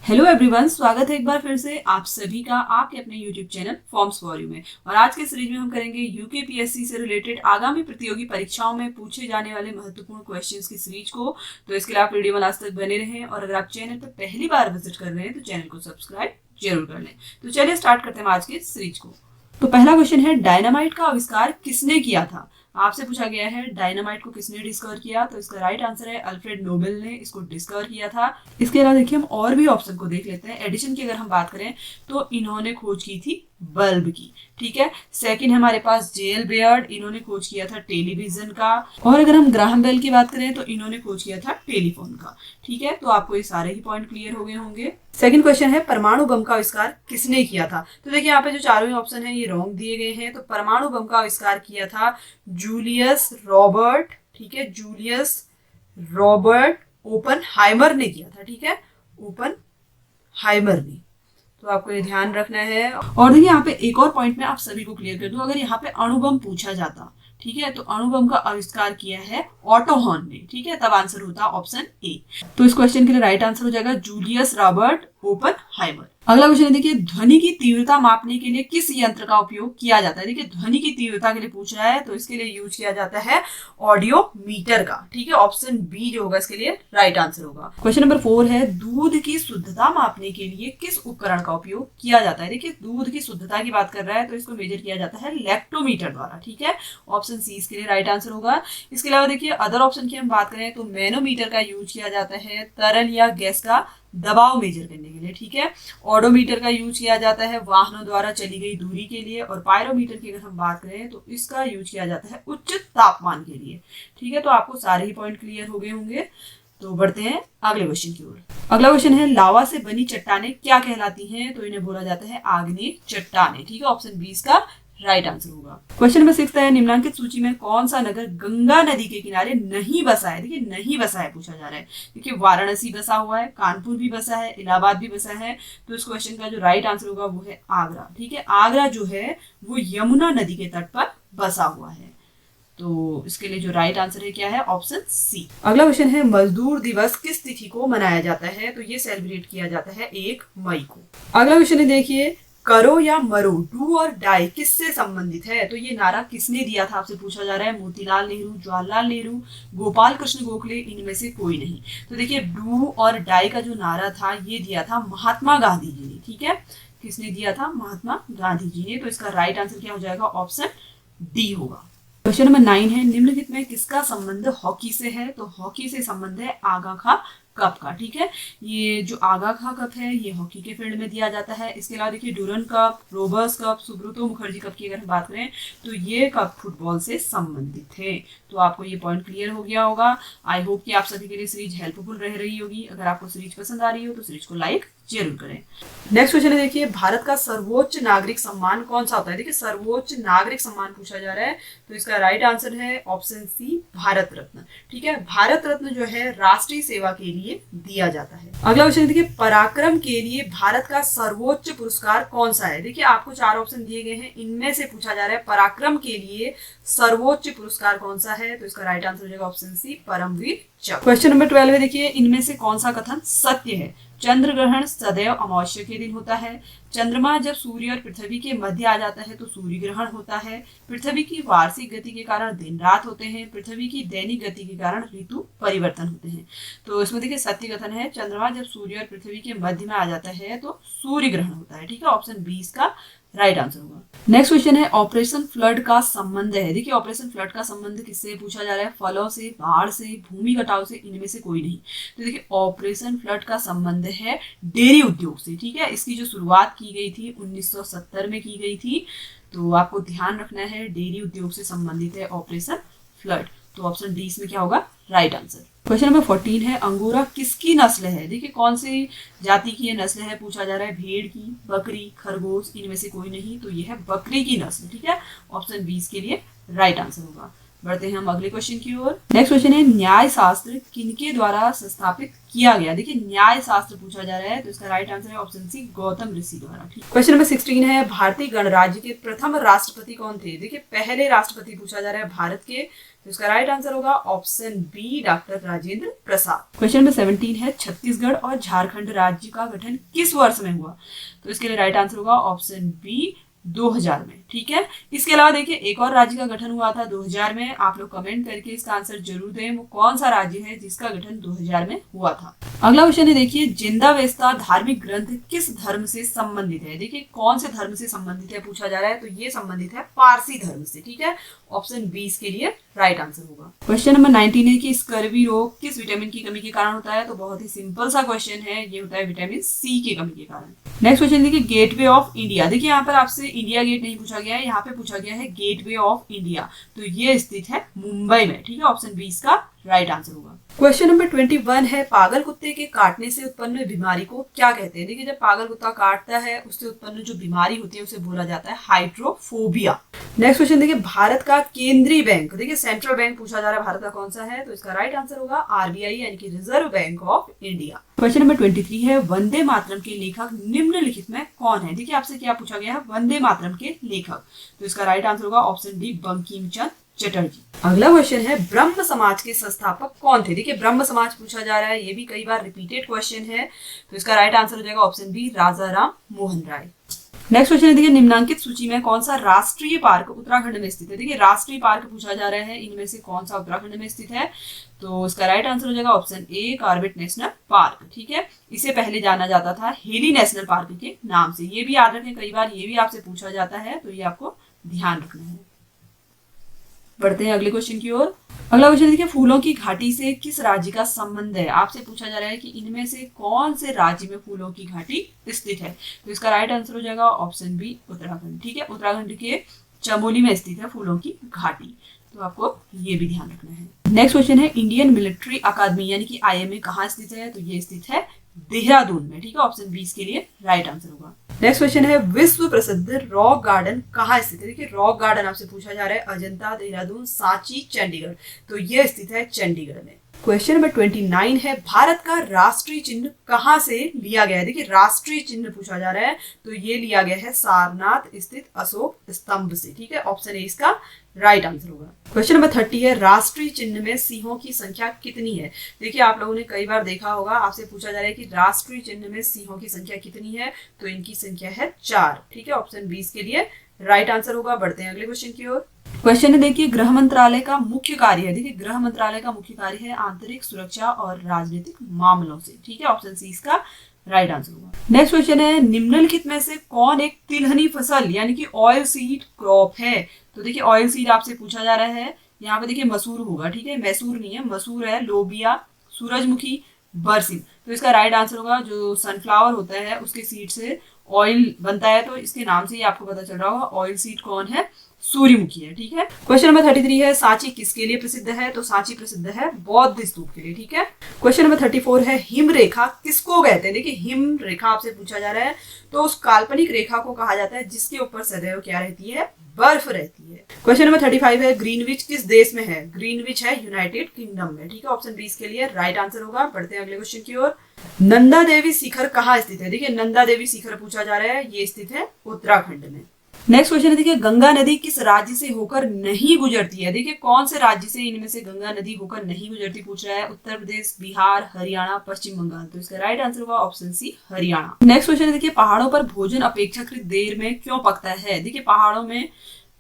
Hello everyone, स्वागत है एक बार फिर से आप सभी का आपके अपने YouTube channel forms for you में। और आज के सीरीज में हम करेंगे यूकेपीएससी से रिलेटेड आगामी प्रतियोगी परीक्षाओं में पूछे जाने वाले महत्वपूर्ण क्वेश्चंस की सीरीज को। तो इसके लिए आप वीडियो में लास्ट तक बने रहें और अगर आप चैनल पर पहली बार विजिट कर रहे हैं तो चैनल को सब्सक्राइब जरूर कर लें। तो चलिए स्टार्ट करते हैं आज के सीरीज को। तो पहला क्वेश्चन है, डायनामाइट का आविष्कार किसने किया था? आपसे पूछा गया है डायनामाइट को किसने डिस्कवर किया, तो इसका राइट आंसर है अल्फ्रेड नोबेल ने इसको डिस्कवर किया था। इसके अलावा देखिए हम और भी ऑप्शन को देख लेते हैं। एडिशन की अगर हम बात करें तो इन्होंने खोज की थी बल्ब की, ठीक है। सेकंड हमारे पास जेएल बेयर्ड, इन्होंने खोज किया था टेलीविजन का। और अगर हम ग्राहम बेल की बात करें तो इन्होंने खोज किया था टेलीफोन का, ठीक है। तो आपको ये सारे ही पॉइंट क्लियर हो गए होंगे। सेकंड क्वेश्चन है, परमाणु बम का आविष्कार किसने किया था? तो देखिए यहाँ पे जो चारों ही ऑप्शन है ये रॉन्ग दिए गए हैं। तो परमाणु बम का आविष्कार किया था जूलियस रॉबर्ट, ठीक है, जूलियस रॉबर्ट ओपनहाइमर ने किया था, ठीक है, ओपनहाइमर ने। तो आपको ये ध्यान रखना है। और देखिए यहाँ पे एक और पॉइंट में आप सभी को क्लियर कर दूं, अगर यहाँ पे अणुबम पूछा जाता, ठीक है, तो अणुबम का आविष्कार किया है ऑटो हॉर्न ने, ठीक है, तब आंसर होता ऑप्शन ए। तो इस क्वेश्चन के लिए राइट आंसर हो जाएगा जूलियस रॉबर्ट ओपनहाइमर। अगला क्वेश्चन है, देखिए ध्वनि की तीव्रता मापने के लिए किस यंत्र का उपयोग किया जाता है? देखिए ध्वनि की तीव्रता के लिए पूछ रहा है तो इसके लिए यूज किया जाता है ऑडियोमीटर का, ठीक है। ऑप्शन बी जो होगा इसके लिए राइट आंसर होगा। क्वेश्चन नंबर 4 है, दूध की शुद्धता मापने के लिए किस उपकरण का उपयोग किया जाता है? देखिए दूध की शुद्धता की बात कर रहा है तो इसको मेजर किया जाता है लैक्टोमीटर द्वारा, ठीक है। ऑप्शन सी इसके लिए राइट आंसर होगा। इसके अलावा देखिए अदर ऑप्शन की हम बात करें तो मैनोमीटर का यूज किया जाता है तरल या गैस का दबाव मेजर करने के लिए, ठीक है। ऑडोमीटर का यूज किया जाता है वाहनों द्वारा चली गई दूरी के लिए। और पायरोमीटर की अगर हम बात करें तो इसका यूज किया जाता है उच्च तापमान के लिए, ठीक है। तो आपको सारे ही पॉइंट क्लियर हो गए होंगे। तो बढ़ते हैं अगले क्वेश्चन की ओर। अगला क्वेश्चन है, लावा से बनी चट्टानें क्या कहलाती हैं? तो इन्हें बोला जाता है आग्नेय चट्टानें, ठीक है। ऑप्शन 20 का राइट आंसर होगा। क्वेश्चन नंबर 6 है, निम्नलिखित सूची में कौन सा नगर गंगा नदी के किनारे नहीं बसा है? देखिए नहीं बसा है पूछा जा रहा है। देखिए वाराणसी बसा हुआ है, कानपुर भी बसा है, इलाहाबाद भी बसा है। तो इस क्वेश्चन का जो राइट आंसर होगा वो है आगरा, ठीक है। आगरा जो है वो यमुना नदी के तट पर बसा हुआ है। तो इसके लिए जो राइट आंसर है क्या है? Option C. अगला क्वेश्चन है, मजदूर दिवस किस तिथि को मनाया जाता है? तो ये सेलिब्रेट किया जाता है 1 मई को। अगला क्वेश्चन है, देखिए करो या मरो, डू और डाई किससे संबंधित है? तो ये नारा किसने दिया था आपसे पूछा जा रहा है। मोतीलाल नेहरू, जवाहरलाल नेहरू, गोपाल कृष्ण गोखले, इनमें से कोई नहीं। तो देखिए डू और डाई का जो नारा था ये दिया था महात्मा गांधी जी ने, ठीक है। किसने दिया था? महात्मा गांधी जी ने। तो इसका राइट आंसर क्या हो जाएगा? ऑप्शन डी होगा। क्वेश्चन नंबर 9 है, निम्नलिखित में किसका संबंध हॉकी से है? तो हॉकी से संबंध है आगा खा कप का, ठीक है। ये जो आगा खा कप है ये हॉकी के फील्ड में दिया जाता है। इसके अलावा देखिए Durand cup, Rovers cup, Subroto Mukherjee cup की अगर हम बात करें तो ये कप फुटबॉल से संबंधित है। तो आपको ये पॉइंट क्लियर हो गया होगा। आई होप कि आप सभी के लिए सीरीज हेल्पफुल रह रही होगी। अगर आपको सीरीज पसंद आ रही हो तो सीरीज को लाइक जरूर करें। नेक्स्ट क्वेश्चन है, देखिए भारत का सर्वोच्च नागरिक सम्मान कौन सा होता है? देखिए सर्वोच्च नागरिक सम्मान पूछा जा रहा है तो इसका राइट आंसर है ऑप्शन सी भारत रत्न, ठीक है। भारत रत्न जो है राष्ट्रीय सेवा के लिए दिया जाता है। अगला क्वेश्चन देखिए, पराक्रम के लिए भारत का सर्वोच्च पुरस्कार कौन सा है? देखिए आपको 4 ऑप्शन दिए गए हैं, इनमें से पूछा जा रहा है पराक्रम के लिए सर्वोच्च पुरस्कार कौन सा है? तो इसका राइट आंसर हो जाएगा ऑप्शन सी परमवीर चक्र। क्वेश्चन नंबर 12 है, देखिए इनमें से कौन सा कथन सत्य है? चंद्र ग्रहण सदैव अमावस्या के दिन होता है। चंद्रमा जब सूर्य और पृथ्वी के मध्य आ जाता है तो सूर्य ग्रहण होता है। पृथ्वी की वार्षिक गति के कारण दिन रात होते हैं। पृथ्वी की दैनिक गति के कारण ऋतु परिवर्तन होते हैं। तो इसमें देखिए सत्य कथन है, चंद्रमा जब सूर्य और पृथ्वी के मध्य में आ जाता है तो सूर्य ग्रहण होता है, ठीक है। ऑप्शन 20 का राइट आंसर होगा। नेक्स्ट क्वेश्चन है, ऑपरेशन फ्लड का संबंध है। देखिए ऑपरेशन फ्लड का संबंध किससे पूछा जा रहा है? फलों से, बाढ़ से, भूमि कटाव से, इनमें से कोई नहीं। तो देखिए ऑपरेशन फ्लड का संबंध है डेयरी उद्योग से, ठीक है। इसकी जो शुरुआत की गई थी 1970 में की गई थी। तो आपको ध्यान रखना है डेयरी उद्योग से संबंधित है ऑपरेशन फ्लड। तो ऑप्शन डी इसमें क्या होगा? Right answer. क्वेश्चन नंबर 14 है, अंगोरा किसकी नस्ल है? देखिए कौन सी जाति की ये नस्ल है पूछा जा रहा है। भेड़ की, बकरी, खरगोश, इनमें से कोई नहीं। तो ये है बकरी की नस्ल, ठीक है। ऑप्शन 20 के लिए राइट आंसर होगा। बढ़ते हैं हम अगले क्वेश्चन की ओर। नेक्स्ट क्वेश्चन है न्याय शास्त्र किनके द्वारा संस्थापित किया गया। देखिए न्याय शास्त्र पूछा जा रहा है तो इसका राइट आंसर है ऑप्शन सी गौतम ऋषि द्वारा। क्वेश्चन नंबर 16 है भारतीय गणराज्य के प्रथम राष्ट्रपति कौन थे। देखिए पहले राष्ट्रपति पूछा जा रहा है भारत के, तो इसका राइट आंसर होगा option B doctor Rajendra Prasad. Question number 17 है छत्तीसगढ़ और झारखंड राज्य का गठन किस वर्ष में हुआ, तो इसके लिए राइट आंसर होगा ऑप्शन बी 2000 में। ठीक है, इसके अलावा देखिए एक और राज्य का गठन हुआ था 2000 में। आप लोग कमेंट करके इसका आंसर जरूर दें, वो कौन सा राज्य है जिसका गठन 2000 में हुआ था। अगला क्वेश्चन है देखिए जिंदावेस्ता धार्मिक ग्रंथ किस धर्म से संबंधित है। देखिए कौन से धर्म से संबंधित है पूछा जा रहा है, तो ये संबंधित है पारसी धर्म से। ठीक है, ऑप्शन 20 के लिए राइट आंसर होगा। क्वेश्चन नंबर 19 है कि स्कर्वी रोग किस विटामिन की कमी के कारण होता है, तो बहुत ही सिंपल सा क्वेश्चन है, ये होता है विटामिन सी की कमी के कारण। नेक्स्ट क्वेश्चन देखिए गेटवे ऑफ इंडिया। देखिए यहाँ पर आपसे इंडिया गेट नहीं पूछा गया है, यहाँ पे पूछा गया है गेटवे ऑफ इंडिया, तो ये स्थित है मुंबई में। ठीक है, ऑप्शन 20 का राइट आंसर होगा। क्वेश्चन नंबर 21 है पागल कुत्ते के काटने से उत्पन्न बीमारी को क्या कहते हैं। देखिए जब पागल कुत्ता काटता है उससे उत्पन्न जो बीमारी होती है उसे बोला जाता है हाइड्रोफोबिया। नेक्स्ट क्वेश्चन देखिए भारत का केंद्रीय बैंक, देखिए सेंट्रल बैंक पूछा जा रहा है भारत का कौन सा है, तो इसका राइट आंसर होगा आरबीआई यानी कि reserve bank of India. Question number 23 है वंदे मातरम के लेखक निम्नलिखित में कौन है। देखिए आपसे क्या पूछा गया है वंदे मातरम के लेखक, तो इसका राइट आंसर होगा ऑप्शन डी बंकिम चंद्र चटर्जी। अगला क्वेश्चन है ब्रह्म समाज के संस्थापक कौन थे। देखिए ब्रह्म समाज पूछा जा रहा है, ये भी कई बार रिपीटेड क्वेश्चन है, तो इसका राइट आंसर हो जाएगा ऑप्शन बी राजा राम मोहन राय। नेक्स्ट क्वेश्चन है देखिए निम्नांकित सूची में कौन सा राष्ट्रीय पार्क उत्तराखंड में स्थित है। देखिए राष्ट्रीय पार्क पूछा जा रहा है, इनमें से कौन सा उत्तराखंड में स्थित है, तो इसका राइट आंसर हो जाएगा option A Corbett national park. ठीक है, इसे पहले जाना जाता था हेली नेशनल पार्क के नाम से, ये भी याद रखें, कई बार ये भी आपसे पूछा जाता है, तो ये आपको ध्यान रखना है। बढ़ते हैं अगले क्वेश्चन की ओर। अगला क्वेश्चन देखिए फूलों की घाटी से किस राज्य का संबंध है। आपसे पूछा जा रहा है कि इनमें से कौन से राज्य में फूलों की घाटी स्थित है, तो इसका राइट आंसर हो जाएगा ऑप्शन बी उत्तराखंड। ठीक है, उत्तराखंड के चमोली में स्थित है फूलों की घाटी, तो आपको ये भी ध्यान रखना है। नेक्स्ट क्वेश्चन है इंडियन मिलिट्री अकादमी यानी कि आईएमए कहाँ स्थित है, तो ये स्थित है देहरादून में। ठीक है, ऑप्शन 20 के लिए राइट आंसर होगा। नेक्स्ट क्वेश्चन है विश्व प्रसिद्ध रॉक गार्डन कहाँ स्थित है। देखिए रॉक गार्डन आपसे पूछा जा रहा है अजंता, देहरादून, सांची, चंडीगढ़, तो ये स्थित है चंडीगढ़ में। क्वेश्चन नंबर 29 है भारत का राष्ट्रीय चिन्ह कहाँ से लिया गया है। देखिए राष्ट्रीय चिन्ह पूछा जा रहा है, तो ये लिया गया है सारनाथ स्थित अशोक स्तंभ से। ठीक है, ऑप्शन ए इसका राइट आंसर होगा। क्वेश्चन नंबर 30 है राष्ट्रीय चिन्ह में सिंहों की संख्या कितनी है। देखिए आप लोगों ने कई बार देखा होगा, आपसे पूछा जा रहा है कि राष्ट्रीय चिन्ह में सिंहों की संख्या कितनी है, तो इनकी संख्या है 4। ठीक है, ऑप्शन 20 के लिए राइट आंसर होगा। बढ़ते हैं अगले क्वेश्चन की ओर। क्वेश्चन है देखिए गृह मंत्रालय का मुख्य कार्य है। देखिए गृह मंत्रालय का मुख्य कार्य है आंतरिक सुरक्षा और राजनीतिक मामलों से। ठीक है, ऑप्शन सी इसका राइट आंसर होगा। नेक्स्ट क्वेश्चन है निम्नलिखित में से कौन एक तिलहनी फसल यानी कि ऑयल सीड क्रॉप है। तो देखिए ऑयल सीड आपसे पूछा जा रहा है, यहाँ पे देखिए मसूर होगा। ठीक है, मैसूर नहीं है, मसूर है, लोबिया, सूरजमुखी, बरसिम, तो इसका राइट आंसर होगा जो सनफ्लावर होता है उसके सीड से ऑयल बनता है, तो इसके नाम से ही आपको पता चल रहा होगा ऑयल सीड कौन है, सूर्यमुखी है। ठीक है, क्वेश्चन नंबर 33 है सांची किसके लिए प्रसिद्ध है, तो सांची प्रसिद्ध है बौद्ध स्तूप के लिए। ठीक है, क्वेश्चन नंबर 34 है हिम रेखा किसको कहते हैं। देखिए हिम रेखा आपसे पूछा जा रहा है, तो उस काल्पनिक रेखा को कहा जाता है जिसके ऊपर सदैव क्या रहती है, बर्फ रहती है। क्वेश्चन नंबर 35 है ग्रीनविच किस देश में है। ग्रीनविच है यूनाइटेड किंगडम में। ठीक है, ऑप्शन 20 के लिए राइट आंसर होगा। बढ़ते हैं अगले क्वेश्चन की ओर। नंदा देवी शिखर कहाँ स्थित है। देखिए नंदा देवी शिखर पूछा जा रहा है, ये स्थित है उत्तराखंड में। नेक्स्ट क्वेश्चन है देखिए गंगा नदी किस राज्य से होकर नहीं गुजरती है। देखिए कौन से राज्य से इनमें से गंगा नदी होकर नहीं गुजरती पूछ रहा है, उत्तर प्रदेश, बिहार, हरियाणा, पश्चिम बंगाल, तो इसका राइट आंसर होगा option C Haryana. Next question है देखिए पहाड़ों पर भोजन अपेक्षाकृत देर में क्यों पकता है। देखिए पहाड़ों में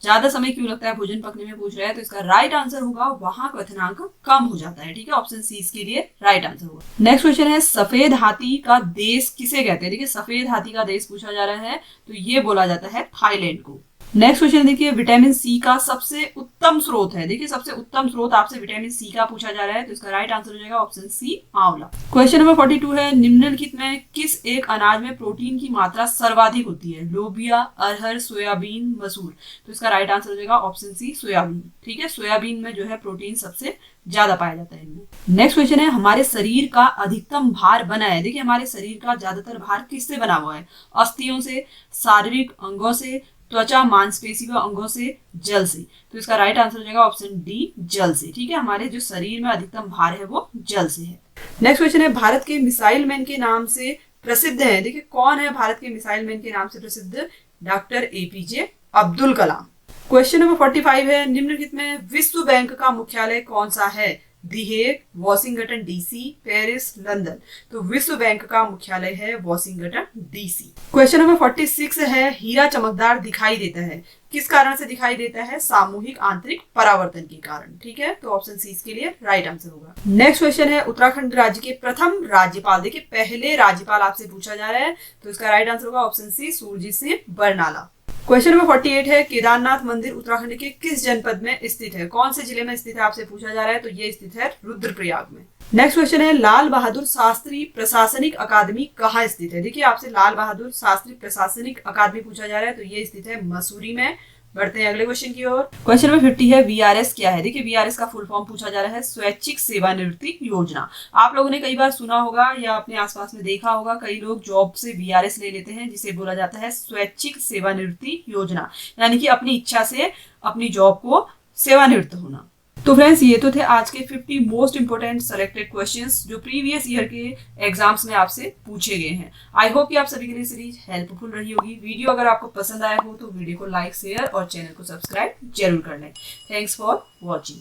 ज्यादा समय क्यों लगता है भोजन पकने में पूछ रहा है, तो इसका राइट आंसर होगा वहां क्वथनांक कम हो जाता है। ठीक है, ऑप्शन सी इसके लिए राइट आंसर होगा। नेक्स्ट क्वेश्चन है सफेद हाथी का देश किसे कहते हैं। देखिए सफेद हाथी का देश पूछा जा रहा है, तो ये बोला जाता है थाईलैंड को। नेक्स्ट क्वेश्चन देखिए विटामिन सी का सबसे उत्तम स्रोत है। देखिए सबसे उत्तम स्रोत आपसे विटामिन सी का पूछा जा रहा है, तो इसका राइट आंसर हो जाएगा ऑप्शन सी आंवला। क्वेश्चन नंबर 42 है निम्नलिखित में किस एक अनाज में प्रोटीन की मात्रा सर्वाधिक होती है। लोबिया, अरहर, सोयाबीन, मसूर, तो इसका राइट आंसर हो जाएगा ऑप्शन सी सोयाबीन। ठीक है, सोयाबीन में जो है प्रोटीन सबसे ज्यादा पाया जाता है इनमें। नेक्स्ट क्वेश्चन है हमारे शरीर का अधिकतम भार बना है। देखिए हमारे शरीर का ज्यादातर भार किससे बना हुआ है, अस्थियों से, शारीरिक अंगों से, त्वचा, मांसपेशी व अंगों से, जल से। तो इसका राइट आंसर हो जाएगा ऑप्शन डी, जल से। ठीक है, हमारे जो शरीर में अधिकतम भार है वो जल से है। नेक्स्ट क्वेश्चन है, भारत के मिसाइल मैन के नाम से प्रसिद्ध है। देखिए कौन है भारत के मिसाइल मैन के नाम से प्रसिद्ध? Doctor APJ Abdul Kalam. Question number 45 है, निम्नलिखित में विश्व बैंक का मुख्यालय कौन सा है? The Hague, Washington DC, Paris, London. तो विश्व बैंक का मुख्यालय है वॉशिंगटन डीसी। क्वेश्चन नंबर 46 है, हीरा चमकदार दिखाई देता है, किस कारण से दिखाई देता है? सामूहिक आंतरिक परावर्तन के कारण। ठीक है, तो ऑप्शन सी इसके लिए राइट आंसर होगा। नेक्स्ट क्वेश्चन है, उत्तराखंड राज्य के प्रथम राज्यपाल, देखिए पहले राज्यपाल आपसे पूछा जा रहा है, तो इसका राइट आंसर होगा option C, Surjit Singh Barnala. Question number 48 है, केदारनाथ मंदिर उत्तराखंड के किस जनपद में स्थित है? कौन से जिले में स्थित है आपसे पूछा जा रहा है, तो ये स्थित है रुद्रप्रयाग में। नेक्स्ट क्वेश्चन है, लाल बहादुर शास्त्री प्रशासनिक अकादमी कहाँ स्थित है? देखिए आपसे लाल बहादुर शास्त्री प्रशासनिक अकादमी पूछा जा रहा है, तो ये स्थित है मसूरी में। बढ़ते हैं अगले क्वेश्चन की ओर। क्वेश्चन नंबर 50 है, वीआरएस क्या है? देखिए वीआरएस का फुल फॉर्म पूछा जा रहा है, स्वैच्छिक सेवानिवृत्ति योजना। आप लोगों ने कई बार सुना होगा या अपने आसपास में देखा होगा, कई लोग जॉब से वीआरएस ले लेते हैं, जिसे बोला जाता है स्वैच्छिक सेवानिवृत्ति योजना, यानी कि अपनी इच्छा से अपनी जॉब को सेवानिवृत्त होना। तो फ्रेंड्स, ये तो थे आज के 50 मोस्ट इंपोर्टेंट सेलेक्टेड क्वेश्चंस जो प्रीवियस ईयर के एग्जाम्स में आपसे पूछे गए हैं। आई होप कि आप सभी के लिए सीरीज हेल्पफुल रही होगी। वीडियो अगर आपको पसंद आया हो तो वीडियो को लाइक, शेयर और चैनल को सब्सक्राइब जरूर कर लें। Thanks for watching.